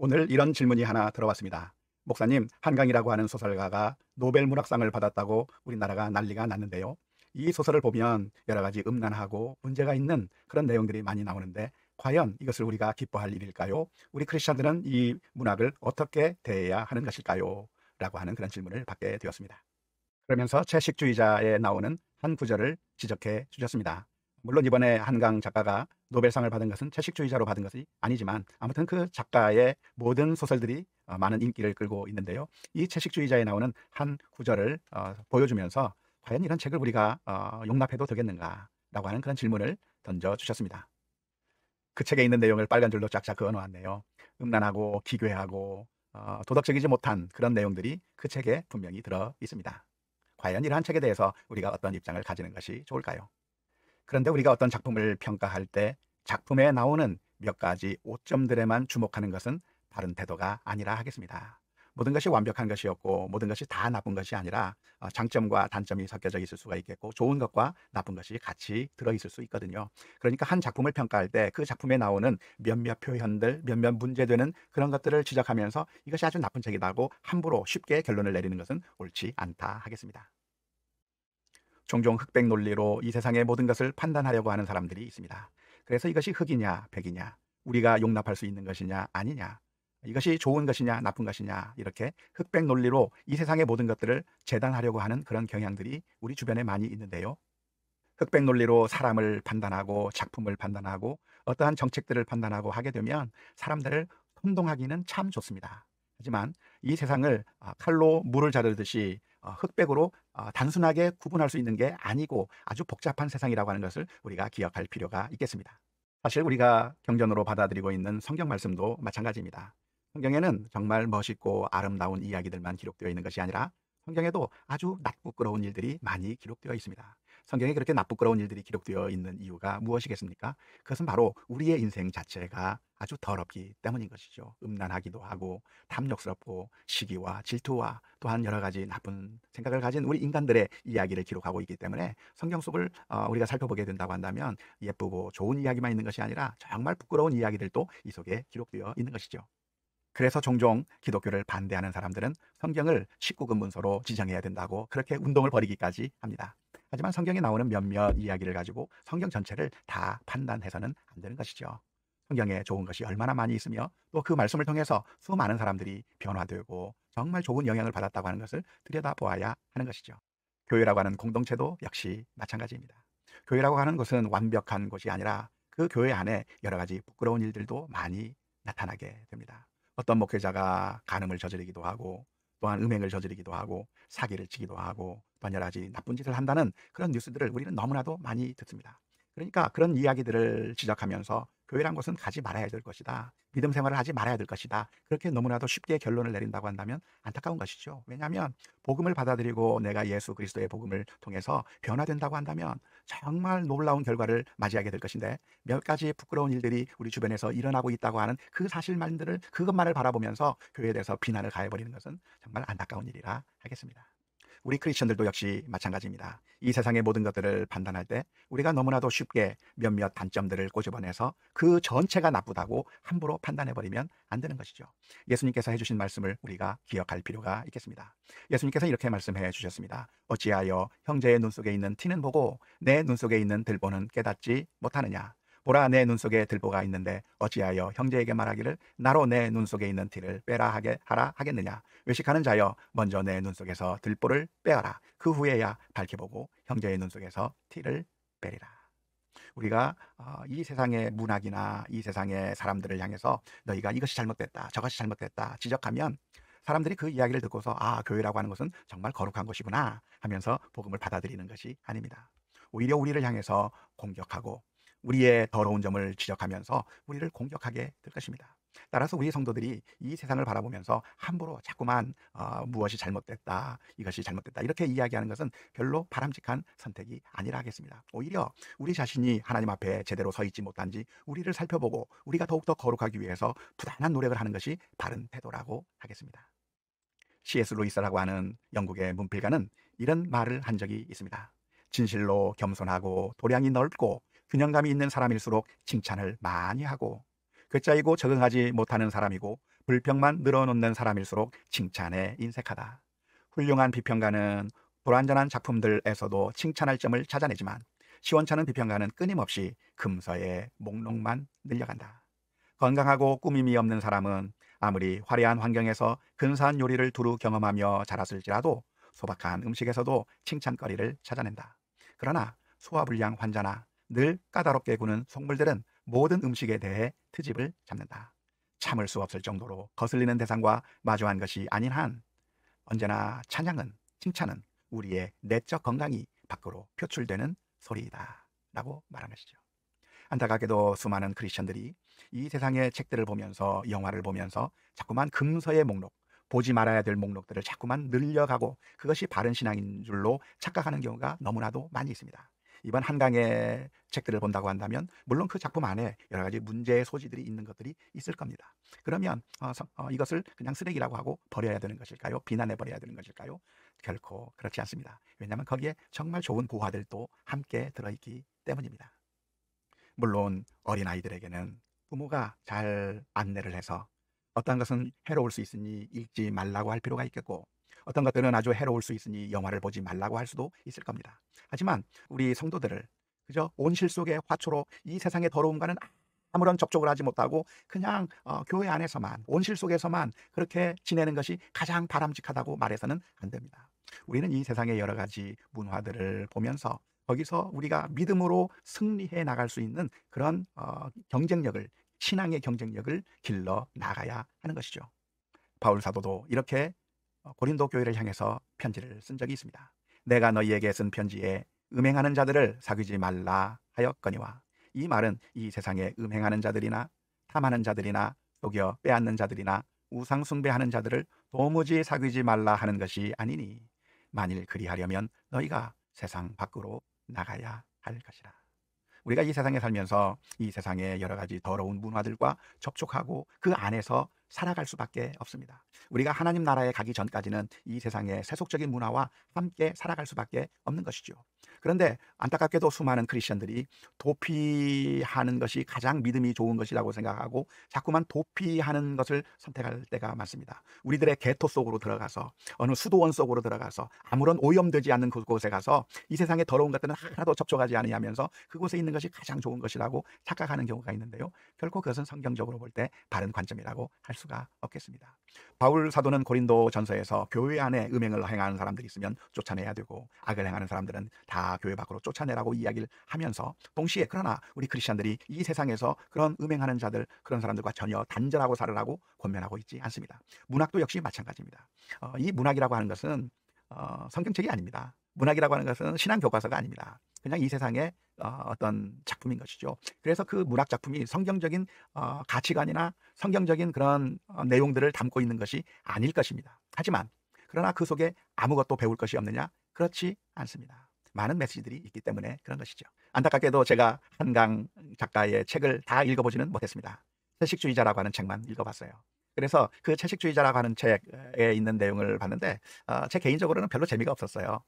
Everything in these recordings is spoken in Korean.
오늘 이런 질문이 하나 들어왔습니다. 목사님, 한강이라고 하는 소설가가 노벨 문학상을 받았다고 우리나라가 난리가 났는데요. 이 소설을 보면 여러 가지 음란하고 문제가 있는 그런 내용들이 많이 나오는데 과연 이것을 우리가 기뻐할 일일까요? 우리 크리스천들은 이 문학을 어떻게 대해야 하는 것일까요? 라고 하는 그런 질문을 받게 되었습니다. 그러면서 채식주의자에 나오는 한 구절을 지적해 주셨습니다. 물론 이번에 한강 작가가 노벨상을 받은 것은 채식주의자로 받은 것이 아니지만 아무튼 그 작가의 모든 소설들이 많은 인기를 끌고 있는데요. 이 채식주의자에 나오는 한 구절을 보여주면서 과연 이런 책을 우리가 용납해도 되겠는가라고 하는 그런 질문을 던져주셨습니다. 그 책에 있는 내용을 빨간 줄로 쫙쫙 그어 놓았네요. 음란하고 기괴하고 도덕적이지 못한 그런 내용들이 그 책에 분명히 들어 있습니다. 과연 이러한 책에 대해서 우리가 어떤 입장을 가지는 것이 좋을까요? 그런데 우리가 어떤 작품을 평가할 때 작품에 나오는 몇 가지 오점들에만 주목하는 것은 바른 태도가 아니라 하겠습니다. 모든 것이 완벽한 것이었고 모든 것이 다 나쁜 것이 아니라 장점과 단점이 섞여져 있을 수가 있겠고 좋은 것과 나쁜 것이 같이 들어있을 수 있거든요. 그러니까 한 작품을 평가할 때 그 작품에 나오는 몇몇 표현들, 몇몇 문제되는 그런 것들을 지적하면서 이것이 아주 나쁜 책이라고 함부로 쉽게 결론을 내리는 것은 옳지 않다 하겠습니다. 종종 흑백 논리로 이 세상의 모든 것을 판단하려고 하는 사람들이 있습니다. 그래서 이것이 흑이냐 백이냐, 우리가 용납할 수 있는 것이냐 아니냐, 이것이 좋은 것이냐 나쁜 것이냐, 이렇게 흑백 논리로 이 세상의 모든 것들을 재단하려고 하는 그런 경향들이 우리 주변에 많이 있는데요. 흑백 논리로 사람을 판단하고 작품을 판단하고 어떠한 정책들을 판단하고 하게 되면 사람들을 혼동하기는 참 좋습니다. 하지만 이 세상을 칼로 물을 자르듯이 흑백으로 단순하게 구분할 수 있는 게 아니고 아주 복잡한 세상이라고 하는 것을 우리가 기억할 필요가 있겠습니다. 사실 우리가 경전으로 받아들이고 있는 성경 말씀도 마찬가지입니다. 성경에는 정말 멋있고 아름다운 이야기들만 기록되어 있는 것이 아니라 성경에도 아주 나쁘끄러운 일들이 많이 기록되어 있습니다. 성경에 그렇게 나쁘끄러운 일들이 기록되어 있는 이유가 무엇이겠습니까? 그것은 바로 우리의 인생 자체가 아주 더럽기 때문인 것이죠. 음란하기도 하고 탐욕스럽고 시기와 질투와 또한 여러 가지 나쁜 생각을 가진 우리 인간들의 이야기를 기록하고 있기 때문에 성경 속을 우리가 살펴보게 된다고 한다면 예쁘고 좋은 이야기만 있는 것이 아니라 정말 부끄러운 이야기들도 이 속에 기록되어 있는 것이죠. 그래서 종종 기독교를 반대하는 사람들은 성경을 19금 문서로 지정해야 된다고 그렇게 운동을 벌이기까지 합니다. 하지만 성경에 나오는 몇몇 이야기를 가지고 성경 전체를 다 판단해서는 안 되는 것이죠. 성경에 좋은 것이 얼마나 많이 있으며 또 그 말씀을 통해서 수많은 사람들이 변화되고 정말 좋은 영향을 받았다고 하는 것을 들여다보아야 하는 것이죠. 교회라고 하는 공동체도 역시 마찬가지입니다. 교회라고 하는 것은 완벽한 곳이 아니라 그 교회 안에 여러 가지 부끄러운 일들도 많이 나타나게 됩니다. 어떤 목회자가 간음을 저지르기도 하고 또한 음행을 저지르기도 하고 사기를 치기도 하고 또한 여러 가지 나쁜 짓을 한다는 그런 뉴스들을 우리는 너무나도 많이 듣습니다. 그러니까 그런 이야기들을 지적하면서 교회란 곳은 가지 말아야 될 것이다, 믿음 생활을 하지 말아야 될 것이다, 그렇게 너무나도 쉽게 결론을 내린다고 한다면 안타까운 것이죠. 왜냐하면 복음을 받아들이고 내가 예수 그리스도의 복음을 통해서 변화된다고 한다면 정말 놀라운 결과를 맞이하게 될 것인데 몇 가지 부끄러운 일들이 우리 주변에서 일어나고 있다고 하는 그 사실만들을, 그것만을 바라보면서 교회에 대해서 비난을 가해버리는 것은 정말 안타까운 일이라 하겠습니다. 우리 크리스천들도 역시 마찬가지입니다. 이 세상의 모든 것들을 판단할 때 우리가 너무나도 쉽게 몇몇 단점들을 꼬집어내서 그 전체가 나쁘다고 함부로 판단해버리면 안 되는 것이죠. 예수님께서 해주신 말씀을 우리가 기억할 필요가 있겠습니다. 예수님께서 이렇게 말씀해 주셨습니다. 어찌하여 형제의 눈 속에 있는 티는 보고 내 눈 속에 있는 들보는 깨닫지 못하느냐. 보라, 내 눈 속에 들보가 있는데 어찌하여 형제에게 말하기를 나로 내 눈 속에 있는 티를 빼라 하게 하라 하겠느냐. 외식하는 자여, 먼저 내 눈 속에서 들보를 빼어라. 그 후에야 밝게 보고 형제의 눈 속에서 티를 빼리라. 우리가 이 세상의 문학이나 이 세상의 사람들을 향해서 너희가 이것이 잘못됐다, 저것이 잘못됐다 지적하면 사람들이 그 이야기를 듣고서 교회라고 하는 것은 정말 거룩한 곳이구나 하면서 복음을 받아들이는 것이 아닙니다. 오히려 우리를 향해서 공격하고 우리의 더러운 점을 지적하면서 우리를 공격하게 될 것입니다. 따라서 우리 성도들이 이 세상을 바라보면서 함부로 자꾸만 무엇이 잘못됐다, 이것이 잘못됐다 이렇게 이야기하는 것은 별로 바람직한 선택이 아니라 하겠습니다. 오히려 우리 자신이 하나님 앞에 제대로 서 있지 못한지 우리를 살펴보고 우리가 더욱더 거룩하기 위해서 부단한 노력을 하는 것이 바른 태도라고 하겠습니다. C.S. 루이스라고 하는 영국의 문필가는 이런 말을 한 적이 있습니다. 진실로 겸손하고 도량이 넓고 균형감이 있는 사람일수록 칭찬을 많이 하고 괴짜이고 적응하지 못하는 사람이고 불평만 늘어놓는 사람일수록 칭찬에 인색하다. 훌륭한 비평가는 불완전한 작품들에서도 칭찬할 점을 찾아내지만 시원찮은 비평가는 끊임없이 금서의 목록만 늘려간다. 건강하고 꾸밈이 없는 사람은 아무리 화려한 환경에서 근사한 요리를 두루 경험하며 자랐을지라도 소박한 음식에서도 칭찬거리를 찾아낸다. 그러나 소화불량 환자나 늘 까다롭게 구는 속물들은 모든 음식에 대해 트집을 잡는다. 참을 수 없을 정도로 거슬리는 대상과 마주한 것이 아닌 한 언제나 칭찬은 우리의 내적 건강이 밖으로 표출되는 소리이다 라고 말한 것이죠. 안타깝게도 수많은 크리스천들이 이 세상의 책들을 보면서, 영화를 보면서 자꾸만 금서의 목록, 보지 말아야 될 목록들을 자꾸만 늘려가고 그것이 바른 신앙인 줄로 착각하는 경우가 너무나도 많이 있습니다. 이번 한강의 책들을 본다고 한다면 물론 그 작품 안에 여러 가지 문제의 소지들이 있는 것들이 있을 겁니다. 그러면 이것을 그냥 쓰레기라고 하고 버려야 되는 것일까요? 비난해 버려야 되는 것일까요? 결코 그렇지 않습니다. 왜냐하면 거기에 정말 좋은 보화들도 함께 들어있기 때문입니다. 물론 어린아이들에게는 부모가 잘 안내를 해서 어떤 것은 해로울 수 있으니 읽지 말라고 할 필요가 있겠고, 어떤 것들은 아주 해로울 수 있으니 영화를 보지 말라고 할 수도 있을 겁니다. 하지만 우리 성도들을 그저 온실 속의 화초로 이 세상의 더러움과는 아무런 접촉을 하지 못하고 그냥 교회 안에서만, 온실 속에서만 그렇게 지내는 것이 가장 바람직하다고 말해서는 안 됩니다. 우리는 이 세상의 여러 가지 문화들을 보면서 거기서 우리가 믿음으로 승리해 나갈 수 있는 그런 경쟁력을, 신앙의 경쟁력을 길러 나가야 하는 것이죠. 바울 사도도 이렇게 고린도 교회를 향해서 편지를 쓴 적이 있습니다. 내가 너희에게 쓴 편지에 음행하는 자들을 사귀지 말라 하였거니와, 이 말은 이 세상에 음행하는 자들이나 탐하는 자들이나 속여 빼앗는 자들이나 우상 숭배하는 자들을 도무지 사귀지 말라 하는 것이 아니니, 만일 그리하려면 너희가 세상 밖으로 나가야 할 것이라. 우리가 이 세상에 살면서 이 세상의 여러 가지 더러운 문화들과 접촉하고 그 안에서 살아갈 수밖에 없습니다. 우리가 하나님 나라에 가기 전까지는 이 세상의 세속적인 문화와 함께 살아갈 수밖에 없는 것이죠. 그런데 안타깝게도 수많은 크리스천들이 도피하는 것이 가장 믿음이 좋은 것이라고 생각하고 자꾸만 도피하는 것을 선택할 때가 많습니다. 우리들의 개토 속으로 들어가서, 어느 수도원 속으로 들어가서 아무런 오염되지 않는 그곳에 가서 이 세상의 더러운 것들은 하나도 접촉하지 않으면서 그곳에 있는 것이 가장 좋은 것이라고 착각하는 경우가 있는데요. 결코 그것은 성경적으로 볼 때 바른 관점이라고 할 수가 없겠습니다. 바울 사도는 고린도 전서에서 교회 안에 음행을 행하는 사람들이 있으면 쫓아내야 되고, 악을 행하는 사람들은 다 교회 밖으로 쫓아내라고 이야기를 하면서, 동시에 그러나 우리 크리스천들이 이 세상에서 그런 음행하는 자들, 그런 사람들과 전혀 단절하고 살으라고 권면하고 있지 않습니다. 문학도 역시 마찬가지입니다. 이 문학이라고 하는 것은 성경책이 아닙니다. 문학이라고 하는 것은 신앙 교과서가 아닙니다. 그냥 이 세상의 어떤 작품인 것이죠. 그래서 그 문학 작품이 성경적인 가치관이나 성경적인 그런 내용들을 담고 있는 것이 아닐 것입니다. 하지만 그러나 그 속에 아무것도 배울 것이 없느냐? 그렇지 않습니다. 많은 메시지들이 있기 때문에 그런 것이죠. 안타깝게도 제가 한강 작가의 책을 다 읽어보지는 못했습니다. 채식주의자라고 하는 책만 읽어봤어요. 그래서 그 채식주의자라고 하는 책에 있는 내용을 봤는데 제 개인적으로는 별로 재미가 없었어요.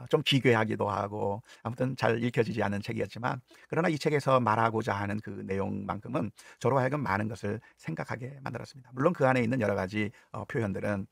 좀 기괴하기도 하고 아무튼 잘 읽혀지지 않은 책이었지만, 그러나 이 책에서 말하고자 하는 그 내용만큼은 저로 하여금 많은 것을 생각하게 만들었습니다. 물론 그 안에 있는 여러 가지 표현들은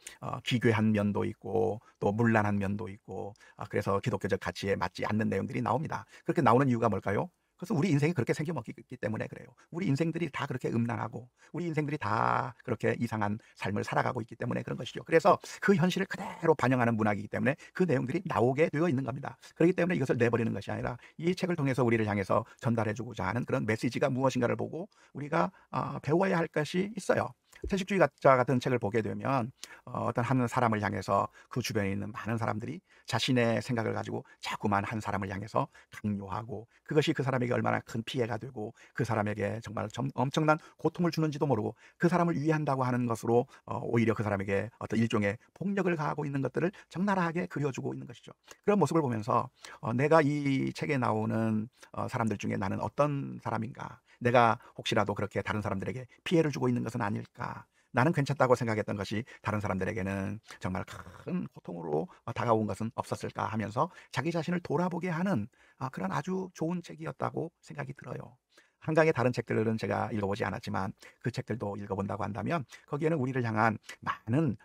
기괴한 면도 있고 또 문란한 면도 있고, 그래서 기독교적 가치에 맞지 않는 내용들이 나옵니다. 그렇게 나오는 이유가 뭘까요? 그래서 우리 인생이 그렇게 생겨먹기 때문에 그래요. 우리 인생들이 다 그렇게 음란하고 우리 인생들이 다 그렇게 이상한 삶을 살아가고 있기 때문에 그런 것이죠. 그래서 그 현실을 그대로 반영하는 문학이기 때문에 그 내용들이 나오게 되어 있는 겁니다. 그렇기 때문에 이것을 내버리는 것이 아니라 이 책을 통해서 우리를 향해서 전달해주고자 하는 그런 메시지가 무엇인가를 보고 우리가 배워야 할 것이 있어요. 채식주의자 같은 책을 보게 되면 어떤 한 사람을 향해서 그 주변에 있는 많은 사람들이 자신의 생각을 가지고 자꾸만 한 사람을 향해서 강요하고, 그것이 그 사람에게 얼마나 큰 피해가 되고 그 사람에게 정말 엄청난 고통을 주는지도 모르고 그 사람을 위한다고 하는 것으로 오히려 그 사람에게 어떤 일종의 폭력을 가하고 있는 것들을 적나라하게 그려주고 있는 것이죠. 그런 모습을 보면서 내가 이 책에 나오는 사람들 중에 나는 어떤 사람인가, 내가 혹시라도 그렇게 다른 사람들에게 피해를 주고 있는 것은 아닐까, 나는 괜찮다고 생각했던 것이 다른 사람들에게는 정말 큰 고통으로 다가온 것은 없었을까 하면서 자기 자신을 돌아보게 하는 그런 아주 좋은 책이었다고 생각이 들어요. 한강의 다른 책들은 제가 읽어보지 않았지만 그 책들도 읽어본다고 한다면 거기에는 우리를 향한 많은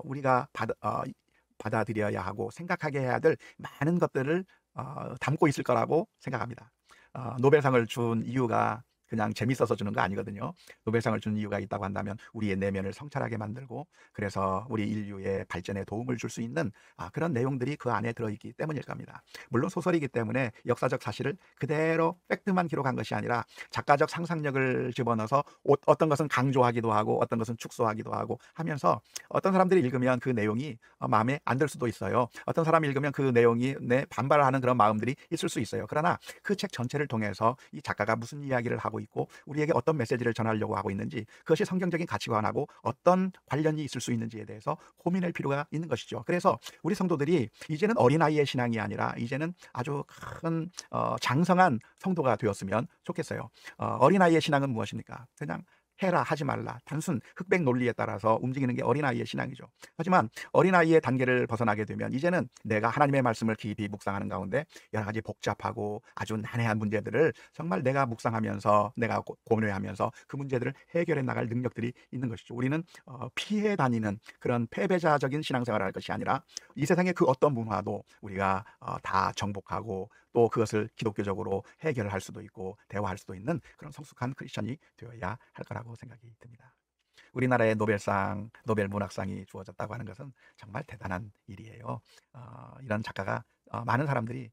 우리가 받아들여야 하고 생각하게 해야 될 많은 것들을 담고 있을 거라고 생각합니다. 노벨상을 준 이유가 그냥 재밌어서 주는 거 아니거든요. 노벨상을 준 이유가 있다고 한다면 우리의 내면을 성찰하게 만들고 그래서 우리 인류의 발전에 도움을 줄 수 있는 그런 내용들이 그 안에 들어있기 때문일 겁니다. 물론 소설이기 때문에 역사적 사실을 그대로 팩트만 기록한 것이 아니라 작가적 상상력을 집어넣어서 어떤 것은 강조하기도 하고 어떤 것은 축소하기도 하고 하면서 어떤 사람들이 읽으면 그 내용이 마음에 안 들 수도 있어요. 어떤 사람이 읽으면 그 내용이 반발을 하는 그런 마음들이 있을 수 있어요. 그러나 그 책 전체를 통해서 이 작가가 무슨 이야기를 하고 있고 우리에게 어떤 메시지를 전하려고 하고 있는지 그것이 성경적인 가치관하고 어떤 관련이 있을 수 있는지에 대해서 고민할 필요가 있는 것이죠. 그래서 우리 성도들이 이제는 어린아이의 신앙이 아니라 이제는 아주 큰 장성한 성도가 되었으면 좋겠어요. 어린아이의 신앙은 무엇입니까? 그냥 해라 하지 말라 단순 흑백 논리에 따라서 움직이는 게 어린아이의 신앙이죠. 하지만 어린아이의 단계를 벗어나게 되면 이제는 내가 하나님의 말씀을 깊이 묵상하는 가운데 여러 가지 복잡하고 아주 난해한 문제들을 정말 내가 묵상하면서 내가 고민하면서 그 문제들을 해결해 나갈 능력들이 있는 것이죠. 우리는 피해 다니는 그런 패배자적인 신앙생활을 할 것이 아니라 이 세상의 그 어떤 문화도 우리가 다 정복하고 또 그것을 기독교적으로 해결을 할 수도 있고 대화할 수도 있는 그런 성숙한 크리스천이 되어야 할 거라고 생각이 듭니다. 우리나라의 노벨 문학상이 주어졌다고 하는 것은 정말 대단한 일이에요. 이런 작가가 많은 사람들이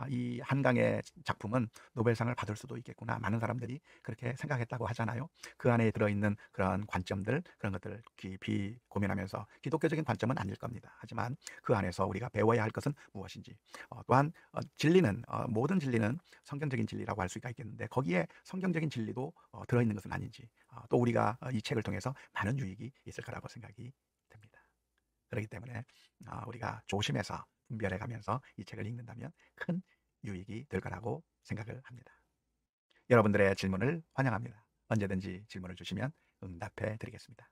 이 한강의 작품은 노벨상을 받을 수도 있겠구나. 많은 사람들이 그렇게 생각했다고 하잖아요. 그 안에 들어있는 그런 관점들, 그런 것들을 깊이 고민하면서 기독교적인 관점은 아닐 겁니다. 하지만 그 안에서 우리가 배워야 할 것은 무엇인지, 또한 진리는 모든 진리는 성경적인 진리라고 할 수가 있겠는데 거기에 성경적인 진리도 들어있는 것은 아닌지 또 우리가 이 책을 통해서 많은 유익이 있을 거라고 생각이 듭니다. 그렇기 때문에 우리가 조심해서 분별해 가면서 이 책을 읽는다면 큰 유익이 될 거라고 생각을 합니다. 여러분들의 질문을 환영합니다. 언제든지 질문을 주시면 응답해 드리겠습니다.